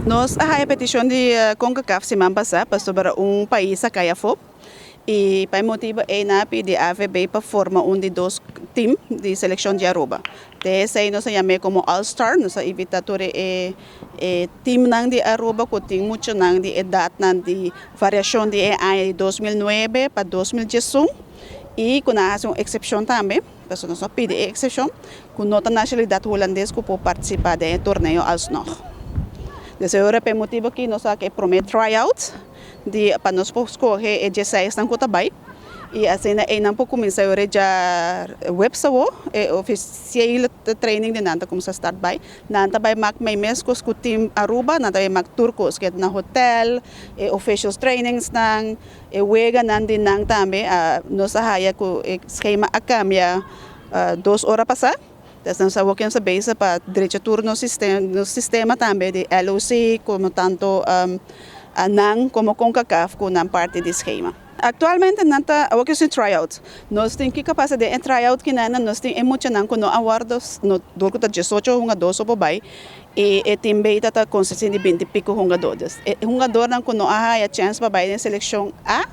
Nós a petição de CONCACAF semana passada sobre país a CAIAFOP e para motivo é na de AVB para formar de dois time de seleção de Aruba. Dessa aí nós chamamos como All-Star, nós evitamos time nang de Aruba que tem muito nang de idade nang de variação de ano 2009 para 2011 e com a exceção também, porque nós pedimos exceção, com outra nacionalidade holandesa que pode participar do torneio Alsnog. Desse Europeia motivo que nós aqui promete tryout para nós escolher 16 ng kutabay e assim é não por começar a já website oficial training de nanta como sa start by nanta by mak may mes ko team Aruba nanta by mak turcos que na hotel officials trainings nang wega nandi nang tambe nós haya ko schema akamya 2 horas passar. Nós estamos sa base para direito turno no sistema também de LOC, como tanto NANG como CONCACAF, com a parte do esquema. Atualmente, nanta awak yung tryout. Nós temos que capacidade de tryout que nós temos emocionante com awardos no durante 18 jogadores po bay e também tata consiste de 20 pico jogadores. Jogador nang kuno a chance para bay na seleção A,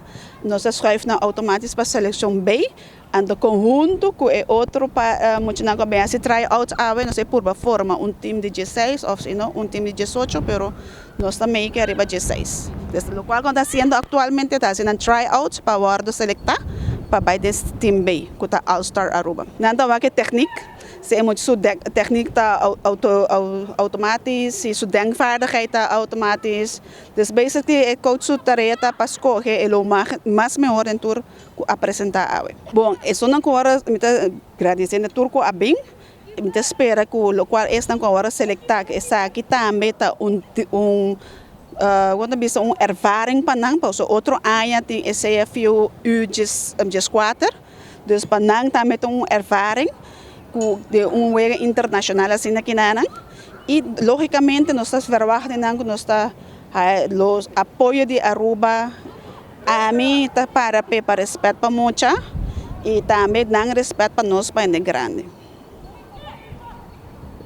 nós escreve na automático para seleção B. Ando conjunto com outro para muito na bem se tryout ave não sei por forma time de 16 ou se não time de 18 pero nós também que arriba 16 desde o qual está sendo atualmente está sendo tryout para guardo selecta para vai desse team B que está All Star Aruba nanta wa que technique se é muito technique tá automatisch se su denkvaardigheid tá automatisch dus basically coach su tarefa para escolher o mais melhor em tur apresentar ave bom isso não agora me tá agradecendo turco a bem me tá espera que o qual esta agora selectar essa aqui também tá quando bisa ervaring panang pa so outro área tem CFU U4 dus panang também tem ervaring de wega internacional assim na kinanang e logicamente nós estamos verwachten nós está los apoio de Aruba a mim tá para respeito para mucha e também dang respeito para nós para grande